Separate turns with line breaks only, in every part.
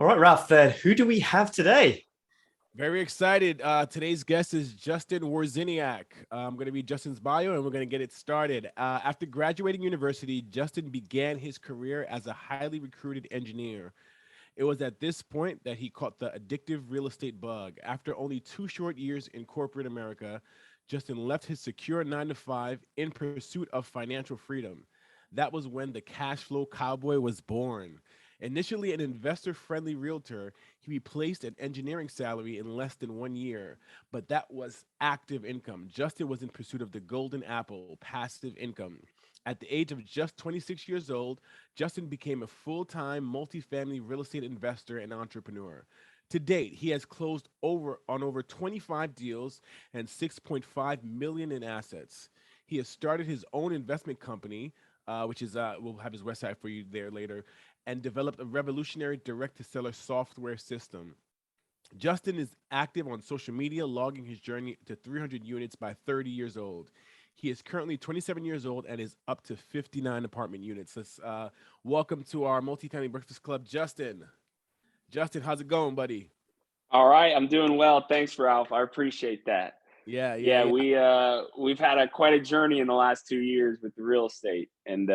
All right, Ralph, who do we have today?
Very excited. Today's guest is Justin Wawrzyniak. I'm going to read Justin's bio and we're going to get it started. After graduating university, Justin began his career as a highly recruited engineer. It was at this point that he caught the addictive real estate bug. After only 2 short years in corporate America, Justin left his secure 9 to 5 in pursuit of financial freedom. That was when the cash flow cowboy was born. Initially an investor friendly realtor, he replaced an engineering salary in less than 1 year, but that was active income. Justin was in pursuit of the golden apple, passive income. At the age of just 26 years old, Justin became a full time multifamily real estate investor and entrepreneur. To date, he has closed over 25 deals and 6.5 million in assets. He has started his own investment company, which is we'll have his website for you there later, and developed a revolutionary direct to seller software system. Justin is active on social media, logging his journey to 300 units by 30 years old. He is currently 27 years old and is up to 59 apartment units. Let's welcome to our multifamily breakfast club, Justin. Justin, how's it going, buddy?
All right, I'm doing well. Thanks, Ralph. I appreciate that.
Yeah, yeah,
Yeah,
yeah.
we've had quite a journey in the last 2 years with the real estate, and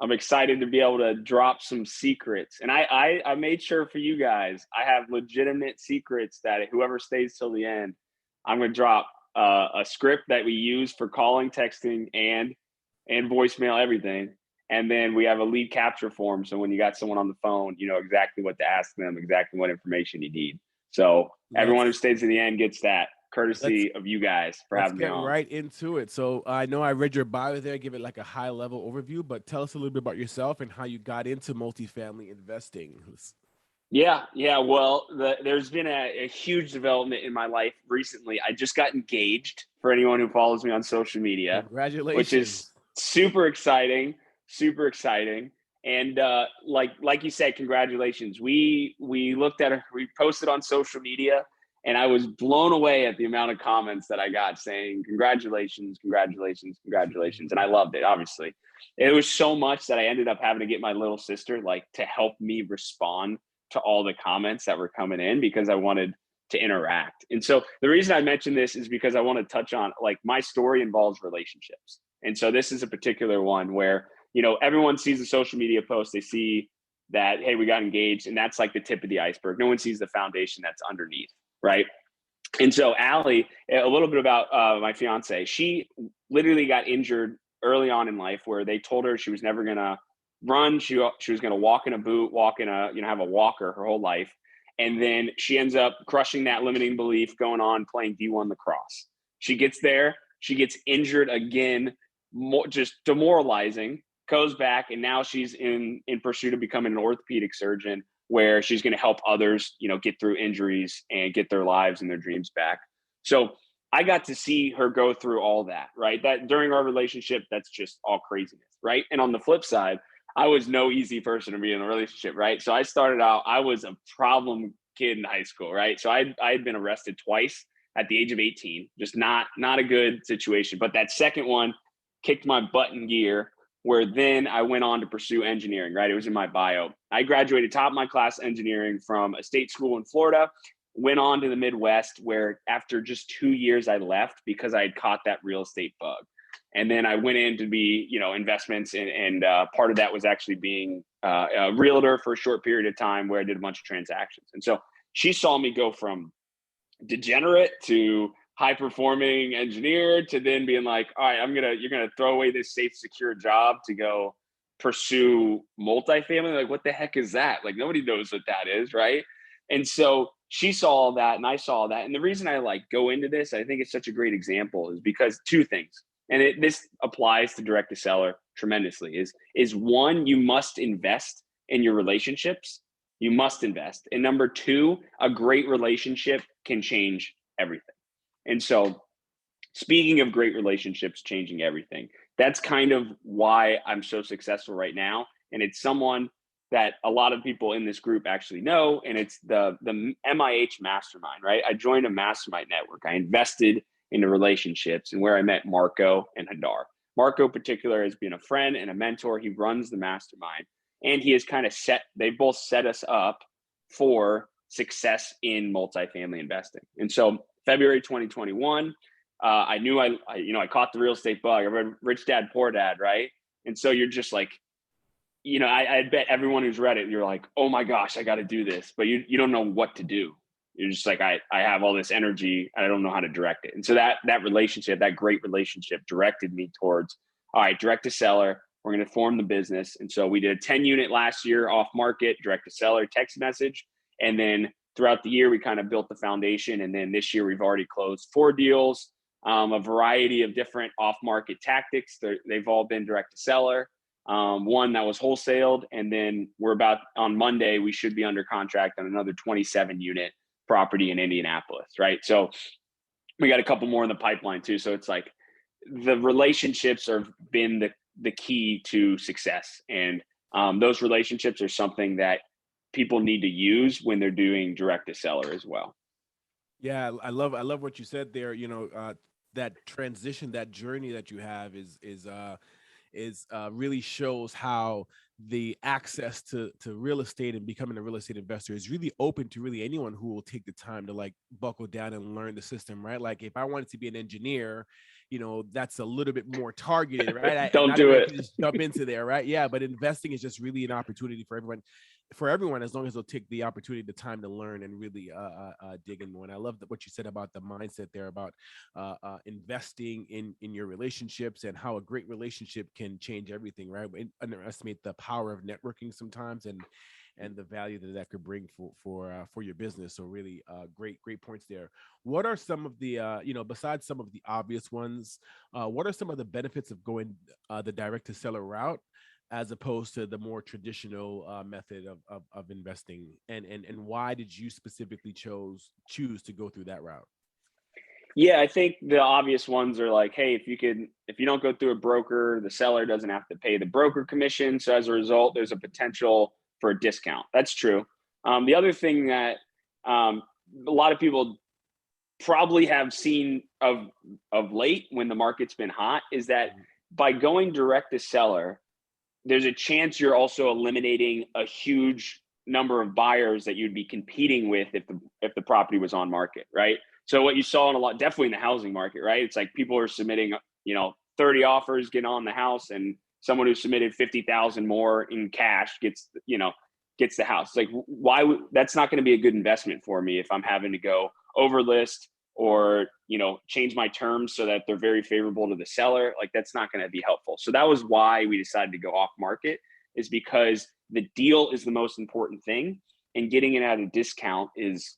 I'm excited to be able to drop some secrets. And I made sure for you guys, I have legitimate secrets that whoever stays till the end, I'm going to drop a script that we use for calling, texting, and voicemail, everything. And then we have a lead capture form. So when you got someone on the phone, you know exactly what to ask them, exactly what information you need. So everyone who
Let's
stays to the end gets that,
let's
courtesy of you guys for
let's
having me
get
on.
right into it. So I know I read your bio there, give it like a high level overview, but tell us a little bit about yourself and how you got into multifamily investing.
Yeah. Well, there's been a huge development in my life recently. I just got engaged, for anyone who follows me on social media, which
Congratulations.
is super exciting, super exciting. And like you said, congratulations. We looked at it, we posted on social media, and I was blown away at the amount of comments that I got saying congratulations, congratulations, congratulations. And I loved it, obviously. It was so much that I ended up having to get my little sister like to help me respond to all the comments that were coming in because I wanted to interact. And so the reason I mention this is because I want to touch on, like, my story involves relationships. And so this is a particular one where, everyone sees the social media post, they see that, hey, we got engaged, and that's like the tip of the iceberg. No one sees the foundation that's underneath, right? And so Allie, a little bit about my fiance, she literally got injured early on in life where they told her she was never going to run. She was going to walk in a boot, have a walker her whole life. And then she ends up crushing that limiting belief, going on playing D1 lacrosse. She gets there, she gets injured again, just demoralizing, goes back, and now she's in pursuit of becoming an orthopedic surgeon where she's going to help others, get through injuries and get their lives and their dreams back. So I got to see her go through all that, right? That during our relationship, that's just all craziness, right? And on the flip side, I was no easy person to be in a relationship, right? So I started out, I was a problem kid in high school, right? So I had been arrested twice at the age of 18, just not a good situation. But that second one kicked my butt in gear, where then I went on to pursue engineering, right? It was in my bio. I graduated top of my class engineering from a state school in Florida, went on to the Midwest, where after just 2 years I left because I had caught that real estate bug. And then I went in to be, investments, and part of that was actually being a realtor for a short period of time where I did a bunch of transactions. And so she saw me go from degenerate to high performing engineer to then being like, all right, you're gonna throw away this safe, secure job to go pursue multifamily. Like, what the heck is that? Like, nobody knows what that is, right? And so she saw all that and I saw all that. And the reason I go into this, I think it's such a great example, is because two things, and this applies to direct to seller tremendously, is one, you must invest in your relationships. You must invest. And number two, a great relationship can change everything. And so, speaking of great relationships changing everything, that's kind of why I'm so successful right now. And it's someone that a lot of people in this group actually know, and it's the MIH mastermind, right? I joined a mastermind network. I invested into relationships, and where I met Marco and Hadar. Marco in particular has been a friend and a mentor. He runs the mastermind, and he has kind of they've both set us up for success in multifamily investing. And so February 2021, I knew I caught the real estate bug. I read Rich Dad, Poor Dad, right? And so you're just like, I bet everyone who's read it, you're like, oh my gosh, I got to do this, but you don't know what to do. You're just like, I have all this energy, I don't know how to direct it. And so that relationship, that great relationship, directed me towards, all right, direct to seller. We're going to form the business. And so we did a 10 unit last year, off market, direct to seller, text message. And then throughout the year, we kind of built the foundation. And then this year, we've already closed 4 deals, a variety of different off market tactics. They've all been direct to seller. One that was wholesaled. And then on Monday, we should be under contract on another 27 unit property in Indianapolis, right? So we got a couple more in the pipeline too. So it's like the relationships have been the key to success. And those relationships are something that people need to use when they're doing direct to seller as well.
Yeah, I love what you said there. That transition, that journey that you have is really shows how the access to real estate and becoming a real estate investor is really open to really anyone who will take the time to like buckle down and learn the system, right? Like if I wanted to be an engineer, that's a little bit more targeted, right?
Don't do it.
Just jump into there, right? Yeah, but investing is just really an opportunity for everyone, as long as they'll take the opportunity, the time to learn and really dig in more. And I love what you said about the mindset there about investing in your relationships and how a great relationship can change everything, right? We underestimate the power of networking sometimes and the value that could bring for your business. So really great points there. What are some of the, besides some of the obvious ones, what are some of the benefits of going the direct to seller route as opposed to the more traditional method of investing, and why did you specifically choose to go through that route?
Yeah, I think the obvious ones are like, hey, if you don't go through a broker, the seller doesn't have to pay the broker commission. So as a result, there's a potential for a discount. That's true. The other thing that a lot of people probably have seen of late when the market's been hot is that by going direct to seller, there's a chance you're also eliminating a huge number of buyers that you'd be competing with if the property was on market, right? So what you saw definitely in the housing market, right? It's like people are submitting, 30 offers, get on the house, and someone who submitted 50,000 more in cash gets the house. It's like, that's not going to be a good investment for me if I'm having to go over list or, change my terms so that they're very favorable to the seller. Like that's not going to be helpful. So that was why we decided to go off market, is because the deal is the most important thing, and getting it at a discount is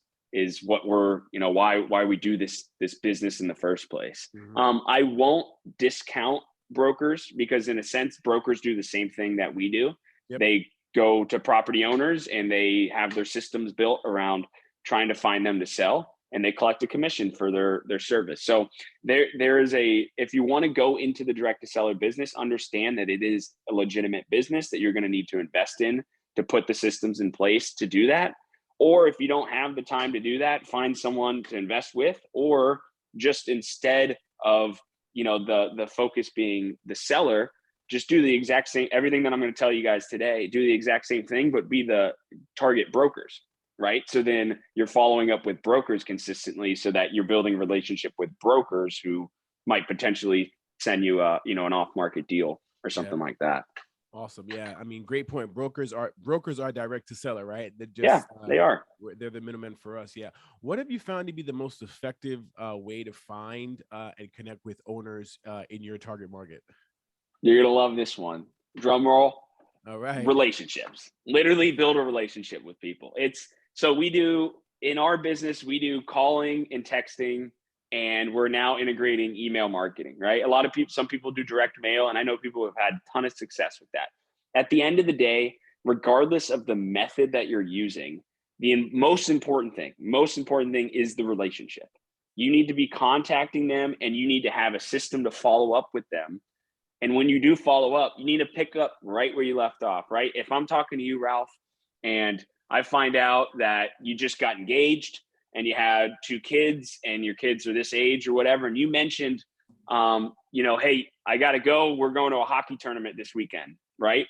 what we're, why we do this business in the first place.
Mm-hmm.
I won't discount brokers because in a sense, brokers do the same thing that we do.
Yep.
They go to property owners and they have their systems built around trying to find them to sell, and they collect a commission for their service. So there is if you want to go into the direct to seller business, understand that it is a legitimate business that you're going to need to invest in to put the systems in place to do that. Or if you don't have the time to do that, find someone to invest with, or just instead of, the focus being the seller, just do the exact same, everything that I'm going to tell you guys today, do the exact same thing, but be the target brokers, right? So then you're following up with brokers consistently so that you're building a relationship with brokers who might potentially send you an off-market deal or something like that.
Awesome. Yeah. I mean, great point. Brokers are direct to seller, right?
They are.
They're the middlemen for us. Yeah. What have you found to be the most effective way to find and connect with owners in your target market?
You're going to love this one. Drum roll.
All right.
Relationships. Literally build a relationship with people. In our business, we do calling and texting, and we're now integrating email marketing, right? Some people do direct mail, and I know people who have had a ton of success with that. At the end of the day, regardless of the method that you're using, the most important thing is the relationship. You need to be contacting them, and you need to have a system to follow up with them. And when you do follow up, you need to pick up right where you left off, right? If I'm talking to you, Ralph, and I find out that you just got engaged and you had 2 kids and your kids are this age or whatever, and you mentioned, hey, I got to go. We're going to a hockey tournament this weekend, right?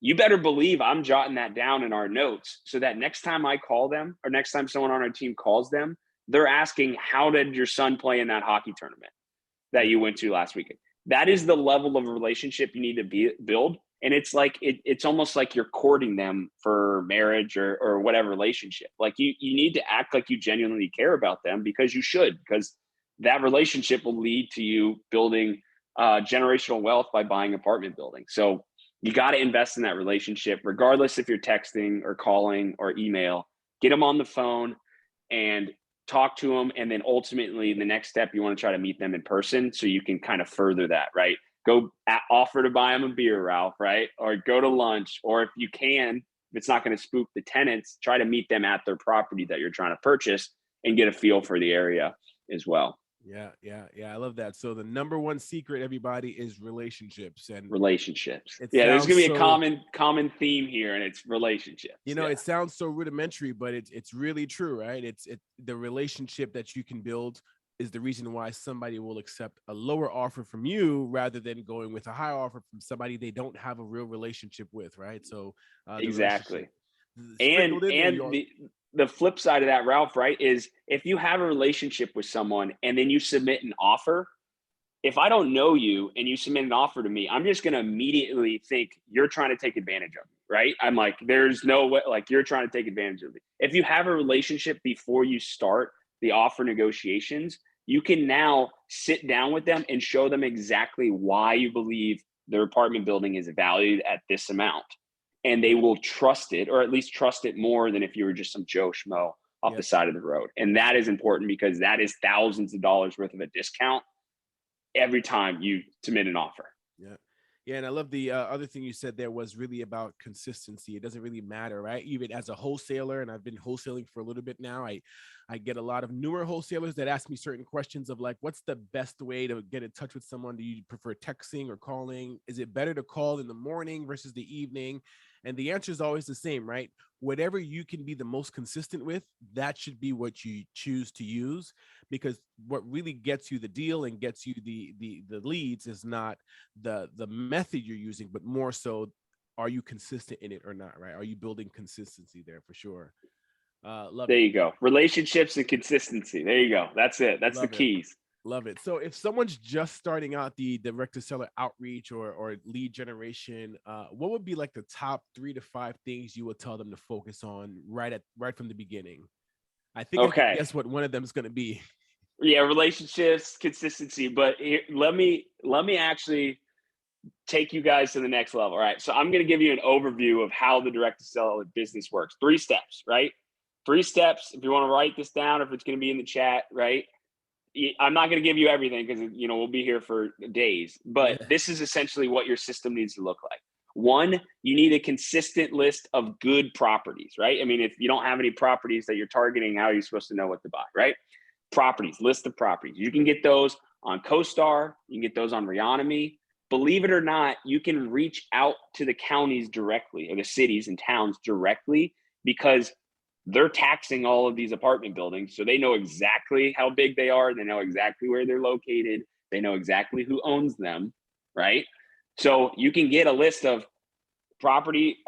you better believe I'm jotting that down in our notes so that next time I call them or next time someone on our team calls them, they're asking, how did your son play in that hockey tournament that you went to last weekend? That is the level of relationship you need to build. And it's like, it's almost like you're courting them for marriage or whatever relationship. Like you need to act like you genuinely care about them, because you should, because that relationship will lead to you building generational wealth by buying apartment buildings. So you got to invest in that relationship, regardless if you're texting or calling or email. Get them on the phone and talk to them. And then ultimately the next step, you want to try to meet them in person so you can kind of further that, right? Go offer to buy them a beer, Ralph, right? Or go to lunch. Or if you can, if it's not going to spook the tenants, try to meet them at their property that you're trying to purchase and get a feel for the area as well.
Yeah. I love that. So the number one secret, everybody, is relationships and
relationships. Yeah, there's gonna be a common theme here, and it's relationships.
It sounds so rudimentary, but it's really true, right? It's the relationship that you can build is the reason why somebody will accept a lower offer from you rather than going with a high offer from somebody they don't have a real relationship with, right? So
exactly. And the flip side of that, Ralph, right, is if you have a relationship with someone and then you submit an offer, if I don't know you and you submit an offer to me, I'm just going to immediately think you're trying to take advantage of me, right? I'm like, there's no way, like you're trying to take advantage of me. If you have a relationship before you start the offer negotiations, you can now sit down with them and show them exactly why you believe their apartment building is valued at this amount. And they will trust it, or at least trust it more than if you were just some Joe Schmo off the side of the road. And that is important because that is thousands of dollars worth of a discount every time you submit an offer.
Yeah. And I love the other thing you said there was really about consistency. It doesn't really matter, right? Even as a wholesaler, and I've been wholesaling for a little bit now, I get a lot of newer wholesalers that ask me certain questions of like, what's the best way to get in touch with someone? Do you prefer texting or calling? Is it better to call in the morning versus the evening? And the answer is always the same, right? Whatever you can be the most consistent with, that should be what you choose to use, because what really gets you the deal and gets you the leads is not the method you're using, but more so, are you consistent in it or not, right? Are you building consistency there for sure?
There you go. Relationships and consistency. There you go. That's it. That's the keys.
Love it. So if someone's just starting out the direct to seller outreach or lead generation, what would be like the top 3 to 5 things you would tell them to focus on right from the beginning? I think I can guess what one of them is going to be.
Yeah, relationships, consistency. But here, let me actually take you guys to the next level. All right. So I'm going to give you an overview of how the direct to seller business works. 3 steps, right? 3 steps. If you want to write this down, if it's going to be in the chat, right? I'm not going to give you everything because, we'll be here for days, but this is essentially what your system needs to look like. 1, you need a consistent list of good properties, right? I mean, if you don't have any properties that you're targeting, how are you supposed to know what to buy, right? Properties, list of properties. You can get those on CoStar. You can get those on Reonomy. Believe it or not, you can reach out to the counties directly, or the cities and towns directly, because they're taxing all of these apartment buildings. So they know exactly how big they are. They know exactly where they're located. They know exactly who owns them, right? So you can get a list of property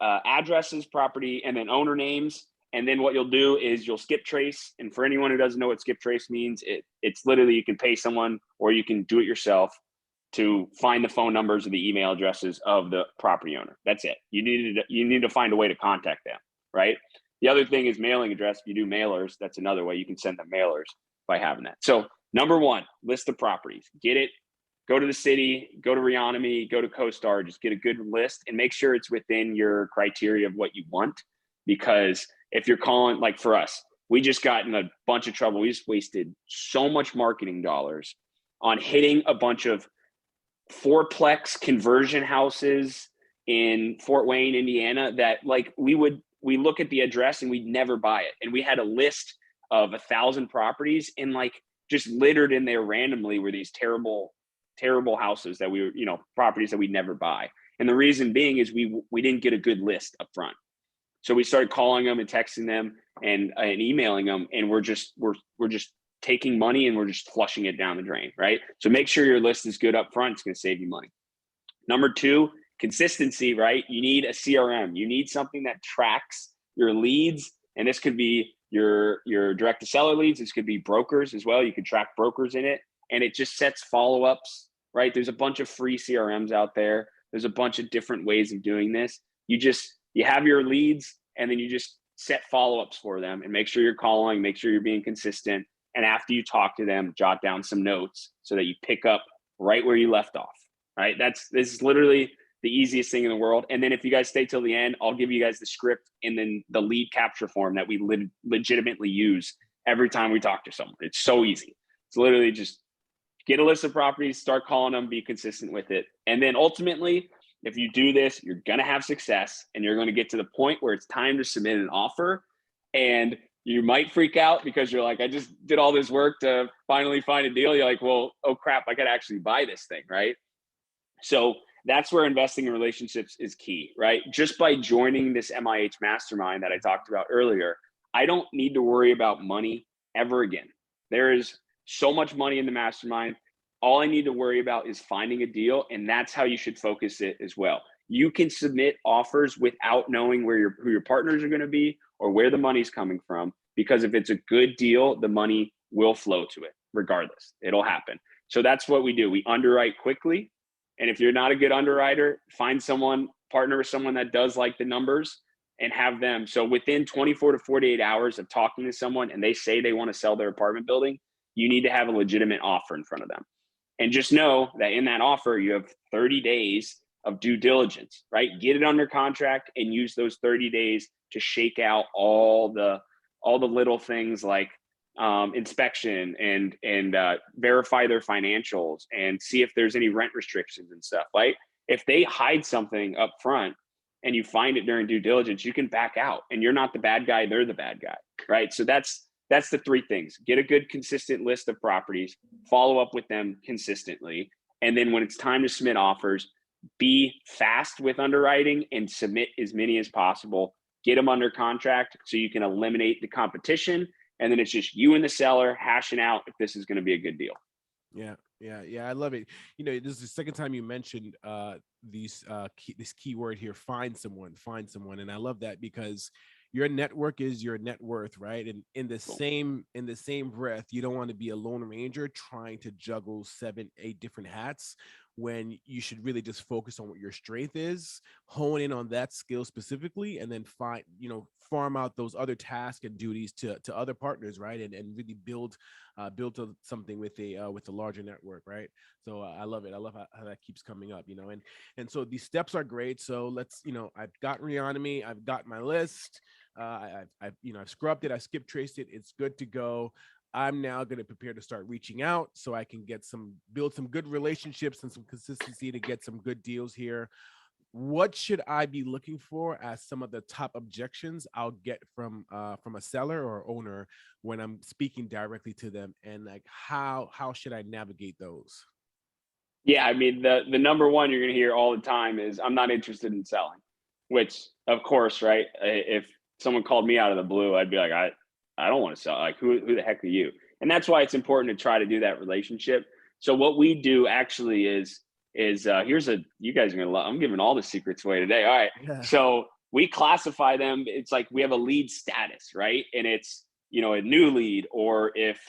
addresses, property, and then owner names. And then what you'll do is you'll skip trace. And for anyone who doesn't know what skip trace means, it's literally you can pay someone or you can do it yourself to find the phone numbers or the email addresses of the property owner. That's it. You need to find a way to contact them, right? The other thing is mailing address. If you do mailers, that's another way you can send them mailers by having that. So number 1, list of properties. Get it. Go to the city, go to Reonomy, go to CoStar, just get a good list and make sure it's within your criteria of what you want. Because if you're calling, like for us, we just got in a bunch of trouble. We just wasted so much marketing dollars on hitting a bunch of 4-plex conversion houses in Fort Wayne, Indiana, that like we look at the address and we'd never buy it. And we had a list of 1,000 properties, and like just littered in there randomly were these terrible houses that we were, properties that we'd never buy. And the reason being is we didn't get a good list up front. So we started calling them and texting them and emailing them, and we're just taking money and we're just flushing it down the drain, right? So make sure your list is good up front. It's going to save you money. Number 2 consistency, right? You need a CRM. You need something that tracks your leads. And this could be your direct to seller leads. This could be brokers as well. You can track brokers in it. And it just sets follow-ups, right? There's a bunch of free CRMs out there. There's a bunch of different ways of doing this. You have your leads, and then you just set follow-ups for them and make sure you're calling, make sure you're being consistent. And after you talk to them, jot down some notes so that you pick up right where you left off, right? This is literally the easiest thing in the world. And then if you guys stay till the end, I'll give you guys the script and then the lead capture form that we legitimately use every time we talk to someone. It's so easy. It's literally just get a list of properties, start calling them, be consistent with it. And then ultimately, if you do this, you're going to have success, and you're going to get to the point where it's time to submit an offer. And you might freak out because you're like, I just did all this work to finally find a deal. You're like, well, oh crap, I got to actually buy this thing, right? So that's where investing in relationships is key, right? Just by joining this MIH mastermind that I talked about earlier, I don't need to worry about money ever again. There is so much money in the mastermind. All I need to worry about is finding a deal, and that's how you should focus it as well. You can submit offers without knowing who your partners are going to be or where the money's coming from, because if it's a good deal, the money will flow to it regardless. It'll happen. So that's what we do. We underwrite quickly. And if you're not a good underwriter, partner with someone that does like the numbers and have them. So within 24 to 48 hours of talking to someone and they say they want to sell their apartment building, you need to have a legitimate offer in front of them. And just know that in that offer, you have 30 days of due diligence, right? Get it under contract and use those 30 days to shake out all the little things like inspection and verify their financials and see if there's any rent restrictions and stuff, right? If they hide something up front and you find it during due diligence, you can back out, and you're not the bad guy, they're the bad guy, right? So that's the three things. Get a good, consistent list of properties, follow up with them consistently. And then when it's time to submit offers, be fast with underwriting and submit as many as possible. Get them under contract so you can eliminate the competition. And then it's just you and the seller hashing out if this is going to be a good deal.
Yeah. I love it. This is the second time you mentioned this key word here, find someone. And I love that because your network is your net worth, right? And in the same breath, you don't want to be a lone ranger trying to juggle 7, 8 different hats, when you should really just focus on what your strength is, hone in on that skill specifically, and then farm out those other tasks and duties to other partners, right? And really build something with a larger network, right? So I love it. I love how that keeps coming up, and so these steps are great. So let's, I've got Reonomy, I've got my list. I've scrubbed it, I skip traced it. It's good to go. I'm now going to prepare to start reaching out so I can build some good relationships and some consistency to get some good deals here. What should I be looking for as some of the top objections I'll get from a seller or owner when I'm speaking directly to them, and like how should I navigate those?
Yeah, I mean, the number one you're going to hear all the time is, I'm not interested in selling, which of course, right? If someone called me out of the blue, I'd be like, I don't want to sell. Like, who the heck are you? And that's why it's important to try to do that relationship. So what we do actually is you guys are going to love, I'm giving all the secrets away today. All right. Yeah. So we classify them. It's like, we have a lead status, right? And it's, a new lead, or if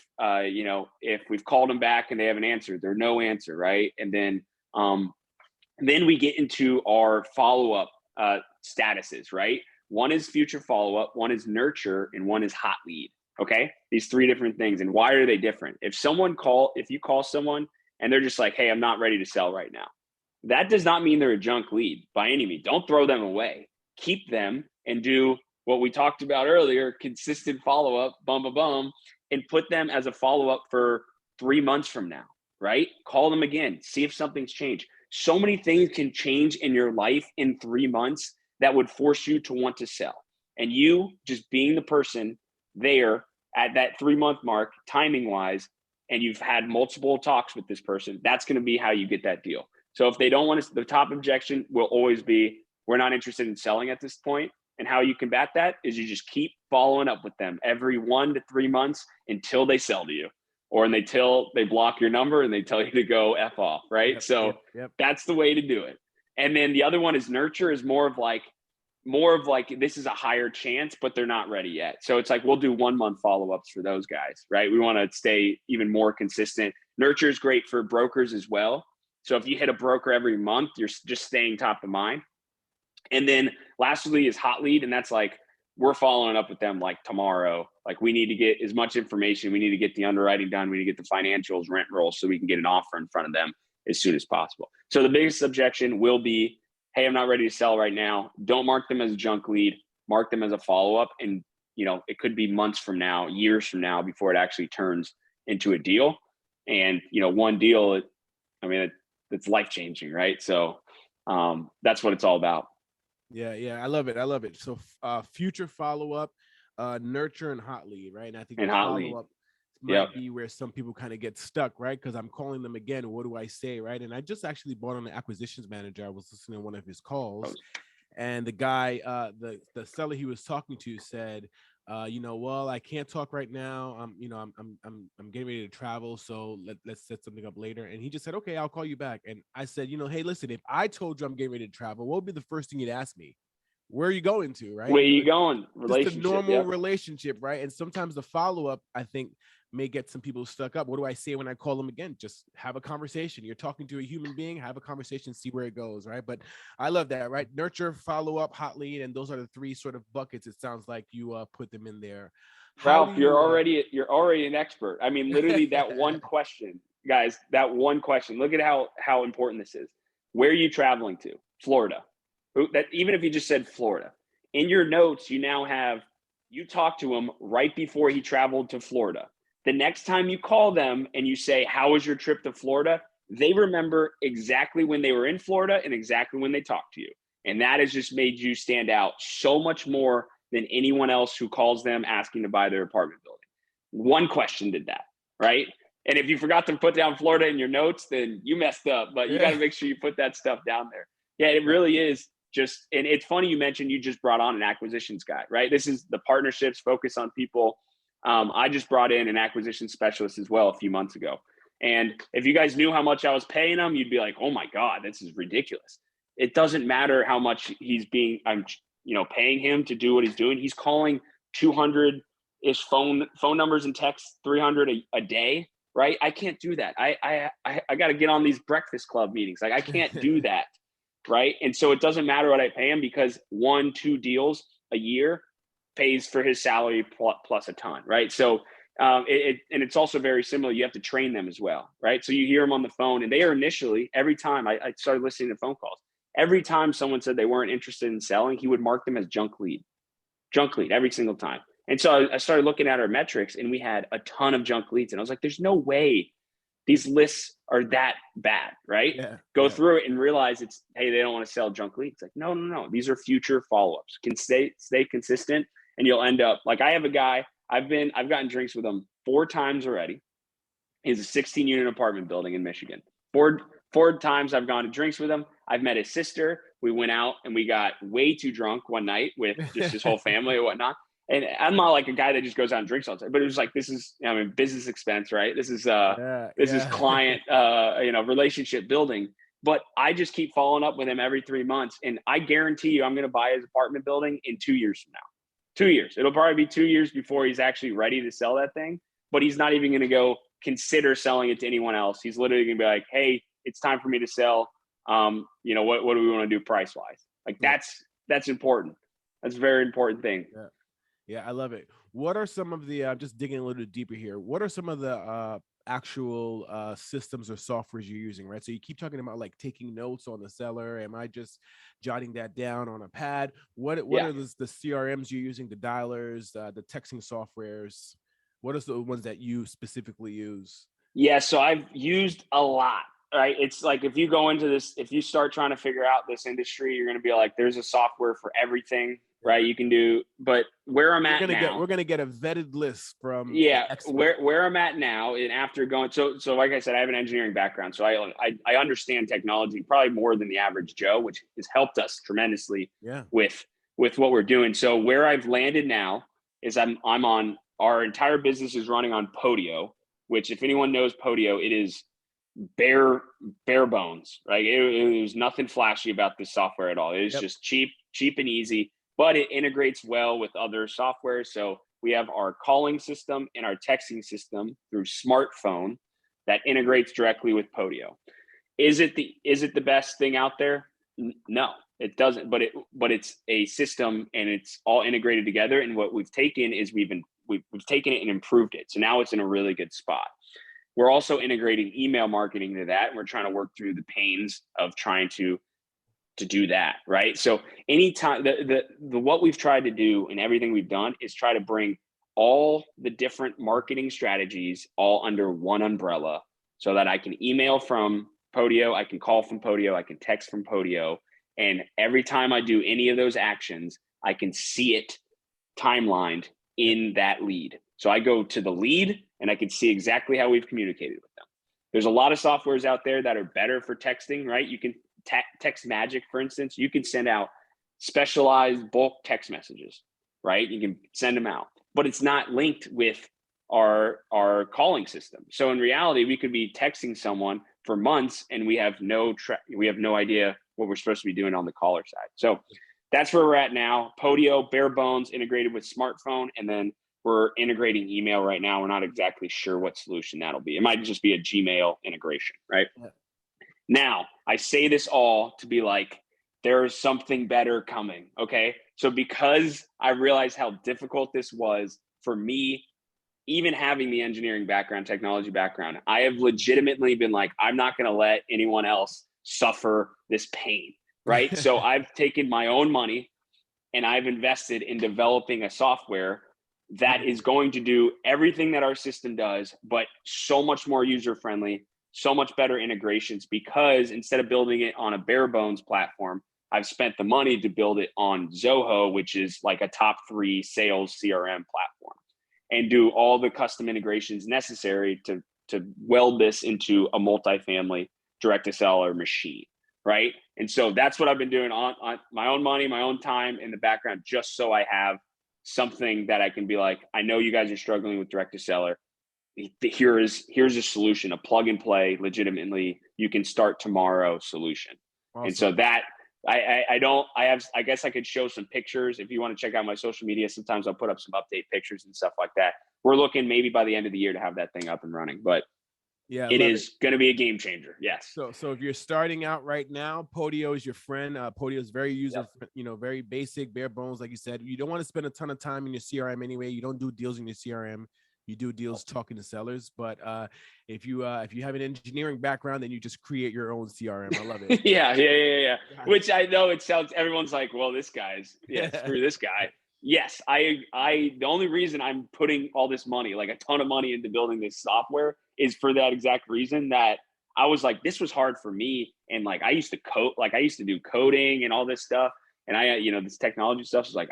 we've called them back and they haven't answered, they're no answer. Right. And then we get into our follow-up statuses, right? One is future follow-up, one is nurture, and one is hot lead. Okay. These 3 different things. And why are they different? If you call someone and they're just like, hey, I'm not ready to sell right now, that does not mean they're a junk lead by any means. Don't throw them away. Keep them and do what we talked about earlier, consistent follow-up, and put them as a follow-up for 3 months from now, right? Call them again, see if something's changed. So many things can change in your life in 3 months that would force you to want to sell. And you just being the person there at that 3-month mark, timing wise, and you've had multiple talks with this person, that's going to be how you get that deal. So if they don't want to, the top objection will always be, we're not interested in selling at this point. And how you combat that is you just keep following up with them every 1 to 3 months until they sell to you, or until they block your number and they tell you to go F off, right? Yep. That's the way to do it. And then the other one is nurture, is more of like this is a higher chance, but they're not ready yet. So it's like we'll do 1 month follow-ups for those guys, right? We want to stay even more consistent. Nurture is great for brokers as well. So if you hit a broker every month, you're just staying top of mind. And then lastly is hot lead, and that's like we're following up with them like tomorrow. Like we need to get as much information. We need to get the underwriting done. We need to get the financials, rent roll, so we can get an offer in front of them as soon as possible. So the biggest objection will be, hey, I'm not ready to sell right now. Don't mark them as a junk lead. Mark them as a follow-up. And, it could be months from now, years from now before it actually turns into a deal. And, one deal, it's life-changing, right? So that's what it's all about.
Yeah, I love it. So future follow-up, nurture, and hot lead, right? And I think
And
the
hot lead.
follow-up might be where some people kind of get stuck, right? Because I'm calling them again. What do I say, right? And I just actually brought on the acquisitions manager. I was listening to one of his calls, and the guy, the seller he was talking to said, well, I can't talk right now. I'm getting ready to travel, so let's set something up later. And he just said, okay, I'll call you back. And I said, hey, listen, if I told you I'm getting ready to travel, what would be the first thing you'd ask me? Where are you going to, right?
Where are you going?
Relationship. Just a normal relationship, right? And sometimes the follow-up, I think, may get some people stuck up. What do I say when I call them again? Just have a conversation. You're talking to a human being, have a conversation, see where it goes, right? But I love that, right? Nurture, follow-up, hot lead, and those are the three sort of buckets. It sounds like you put them in there.
Ralph, you're already an expert. I mean, literally that one question, guys, that one question. Look at how important this is. Where are you traveling to? Florida. That even if you just said Florida, in your notes, you now have, you talked to him right before he traveled to Florida. The next time you call them and you say, how was your trip to Florida? They remember exactly when they were in Florida and exactly when they talked to you. And that has just made you stand out so much more than anyone else who calls them asking to buy their apartment building. One question did that, right? And if you forgot to put down Florida in your notes, then you messed up, but you got to make sure you put that stuff down there. Yeah, it really is just, and it's funny you mentioned you just brought on an acquisitions guy, right? This is the partnerships, focus on people. I just brought in an acquisition specialist as well a few months ago. And if you guys knew how much I was paying him, you'd be like, oh my God, this is ridiculous. It doesn't matter how much I'm paying him to do what he's doing. He's calling 200-ish phone numbers and texts, 300 a day, right? I can't do that. I got to get on these breakfast club meetings. Like I can't do that, right? And so it doesn't matter what I pay him because 1-2 deals a year pays for his salary plus a ton, right? So and it's also very similar. You have to train them as well, right? So you hear them on the phone, and they are initially, every time I started listening to phone calls, every time someone said they weren't interested in selling, he would mark them as junk lead every single time. And so I started looking at our metrics, and we had a ton of junk leads, and I was like, there's no way these lists are that bad, right? Go through it and realize it's, hey, they don't want to sell junk leads. Like, no. These are future follow-ups. Can stay consistent, and you'll end up like, I have a guy, I've gotten drinks with him 4 times already. He's a 16-unit apartment building in Michigan. Four times I've gone to drinks with him. I've met his sister. We went out and we got way too drunk one night with just his whole family and whatnot. And I'm not like a guy that just goes out and drinks all the time, but it was like, this is, business expense, right? This is is client, relationship building. But I just keep following up with him every 3 months. And I guarantee you, I'm going to buy his apartment building in 2 years from now. 2 years. It'll probably be 2 years before he's actually ready to sell that thing, but he's not even going to go consider selling it to anyone else. He's literally going to be like, hey, it's time for me to sell. What do we want to do price wise? Like that's important. That's a very important thing.
Yeah, I love it. What are some of the, just digging a little deeper here, what are some of the actual systems or softwares you're using, right? So you keep talking about like taking notes on the seller. Am I just jotting that down on a pad? What are the CRMs you're using, the dialers, the texting softwares? What are the ones that you specifically use?
Yeah, so I've used a lot, right? It's like, if you go into this, if you start trying to figure out this industry, you're going to be like, there's a software for everything, right? You can do, but where I'm at now,
we're gonna get a vetted list from
where I'm at now, and after going, so like I said, I have an engineering background, so I understand technology probably more than the average Joe, which has helped us tremendously with what we're doing. So where I've landed now is I'm on, our entire business is running on Podio, which if anyone knows Podio, it is bare bones, right? It was nothing flashy about this software at all. It was just cheap and easy, but it integrates well with other software. So we have our calling system and our texting system through smartphone that integrates directly with Podio. Is it the best thing out there? No, it doesn't. But it's a system, and it's all integrated together. And what we've taken is we've taken it and improved it. So now it's in a really good spot. We're also integrating email marketing to that, and we're trying to work through the pains of trying to do that, right? So anytime the what we've tried to do and everything we've done is try to bring all the different marketing strategies all under one umbrella, so that I can email from Podio, I can call from Podio, I can text from Podio, and every time I do any of those actions, I can see it timelined in that lead. So I go to the lead and I can see exactly how we've communicated with them. There's a lot of softwares out there that are better for texting, right? You can text magic, for instance. You can send out specialized bulk text messages, right? You can send them out, but it's not linked with our calling system. So in reality, we could be texting someone for months and we have no idea what we're supposed to be doing on the caller side. So that's where we're at now. Podio, bare bones, integrated with smartphone, and then we're integrating email right now. We're not exactly sure what solution that'll be. It might just be a Gmail integration, right? Yeah. Now, I say this all to be like, there's something better coming, okay? So because I realized how difficult this was for me, even having the engineering background, technology background, I have legitimately been like, I'm not going to let anyone else suffer this pain, right? So I've taken my own money and I've invested in developing a software that is going to do everything that our system does, but so much more user-friendly, so much better integrations, because instead of building it on a bare bones platform, I've spent the money to build it on Zoho, which is like a top 3 sales CRM platform, and do all the custom integrations necessary to weld this into a multifamily direct-to-seller machine, right? And so that's what I've been doing on my own money, my own time in the background, just so I have something that I can be like, I know you guys are struggling with direct-to-seller. Here's a solution, a plug and play, legitimately, you can start tomorrow solution. Awesome. And so that I guess I could show some pictures if you want to check out my social media. Sometimes I'll put up some update pictures and stuff like that. We're looking maybe by the end of the year to have that thing up and running, but yeah, it is going to be a game changer. Yes.
So if you're starting out right now, Podio is your friend. Podio is very very basic, bare bones. Like you said, you don't want to spend a ton of time in your CRM anyway. You don't do deals in your CRM. You do deals talking to sellers. But if you have an engineering background, then you just create your own CRM. I love it.
Yeah. Which I know it sounds, everyone's like, well, this guy's, screw this guy. Yes, the only reason I'm putting all this money, like a ton of money, into building this software is for that exact reason, that I was like, this was hard for me. And like, I used to code, like I used to do coding and all this stuff. And I, this technology stuff is like,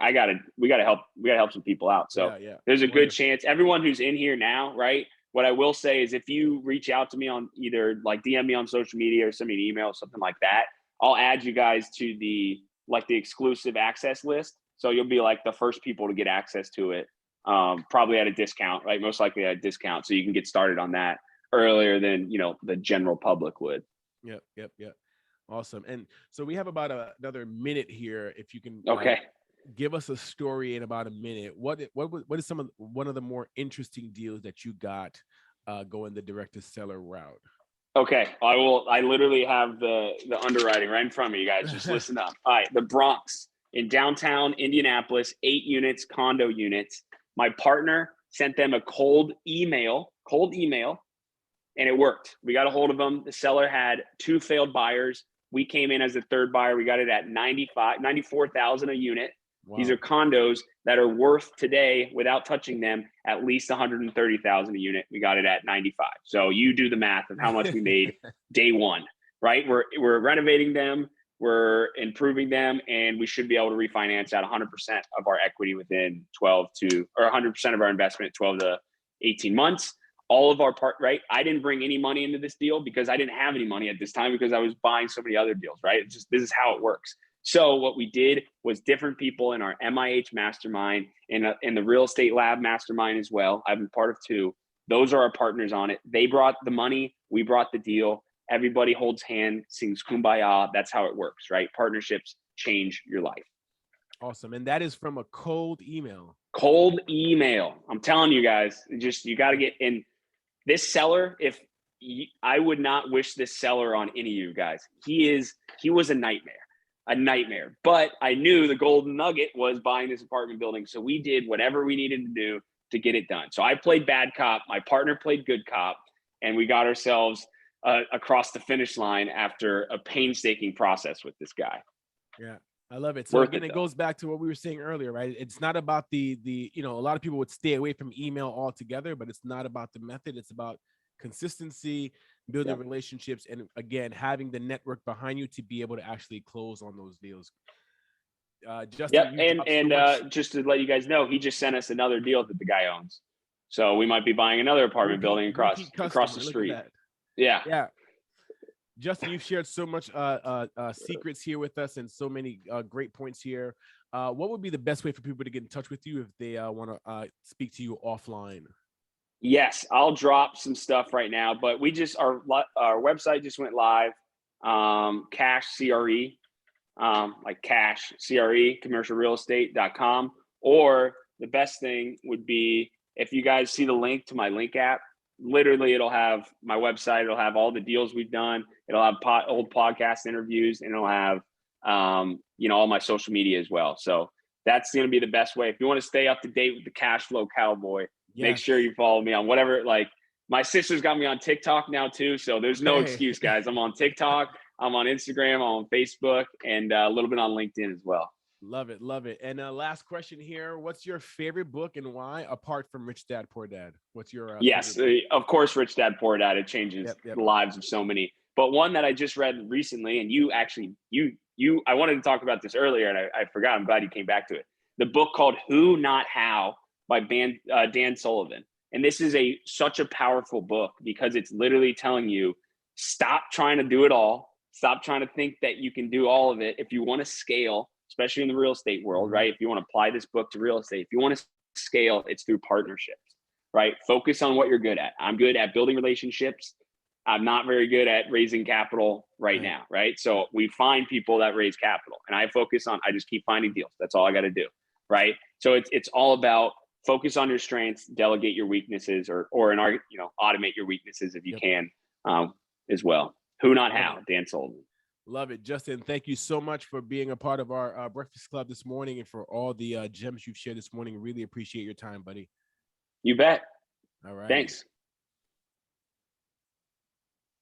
we gotta help some people out. So there's a good chance everyone who's in here now, right? What I will say is if you reach out to me on either like DM me on social media or send me an email or something like that, I'll add you guys to the exclusive access list. So you'll be like the first people to get access to it, probably at a discount, right? Most likely at a discount. So you can get started on that earlier than, the general public would.
Yep. Awesome. And so we have about another minute here. If you can give us a story in about a minute, what is one of the more interesting deals that you got going the direct to seller route?
Okay, I literally have the underwriting right in front of me, you guys. Just listen up. All right, the Bronx in downtown Indianapolis, 8 units, condo units. My partner sent them a cold email, and it worked. We got a hold of them. The seller had 2 failed buyers. We came in as the third buyer. We got it at $94,000 a unit. Wow. These are condos that are worth today, without touching them, at least $130,000 a unit. We got it at 95. So you do the math of how much we made day one, right? We're renovating them, we're improving them, and we should be able to refinance at 100% of our equity within 100% of our investment, 12 to 18 months. All of our right? I didn't bring any money into this deal because I didn't have any money at this time because I was buying so many other deals, right? This is how it works. So what we did was different people in our MIH mastermind and in the real estate lab mastermind as well. I've been part of 2. Those are our partners on it. They brought the money, we brought the deal. Everybody holds hand, sings kumbaya. That's how it works, right? Partnerships change your life.
Awesome. And that is from a cold email.
Cold email. I'm telling you guys, you got to get in. This seller, I would not wish this seller on any of you guys. He was a nightmare. But I knew the golden nugget was buying this apartment building. So we did whatever we needed to do to get it done. So I played bad cop. My partner played good cop, and we got ourselves across the finish line after a painstaking process with this guy.
Yeah. I love it. So again, it goes back to what we were saying earlier, right? It's not about the a lot of people would stay away from email altogether, but it's not about the method. It's about consistency, building relationships, and again, having the network behind you to be able to actually close on those deals. Justin,
just to let you guys know, he just sent us another deal that the guy owns. So we might be buying another apartment building across the street. Yeah.
Justin, you've shared so much secrets here with us and so many great points here. What would be the best way for people to get in touch with you if they want to speak to you offline?
Yes, I'll drop some stuff right now, but our website just went live. Cash CRE, like cash CRE, commercialrealestate.com. Or the best thing would be if you guys see the link to my link app. Literally, it'll have my website. It'll have all the deals we've done. It'll have old podcast interviews, and it'll have, all my social media as well. So that's going to be the best way. If you want to stay up to date with the cash flow cowboy, make sure you follow me on whatever. Like my sister's got me on TikTok now too. So there's no excuse, guys. I'm on TikTok. I'm on Instagram. I'm on Facebook, and a little bit on LinkedIn as well.
Love it. Love it. And last question here. What's your favorite book and why, apart from Rich Dad, Poor Dad? What's your
yes, of course, Rich Dad, Poor Dad. It changes the lives of so many. But one that I just read recently, and I wanted to talk about this earlier, and I forgot. I'm glad you came back to it. The book called Who Not How by Dan Sullivan. And this is such a powerful book because it's literally telling you, stop trying to do it all. Stop trying to think that you can do all of it. If you want to scale, especially in the real estate world, right? If you want to apply this book to real estate, if you want to scale, it's through partnerships, right? Focus on what you're good at. I'm good at building relationships. I'm not very good at raising capital right now, right? So we find people that raise capital, and I just keep finding deals. That's all I got to do, right? So it's all about focus on your strengths, delegate your weaknesses, or automate your weaknesses if you can as well. Who Not How, Dan Sullivan.
Love it. Justin, thank you so much for being a part of our Breakfast Club this morning and for all the gems you've shared this morning. Really appreciate your time, buddy.
You bet.
All right.
Thanks.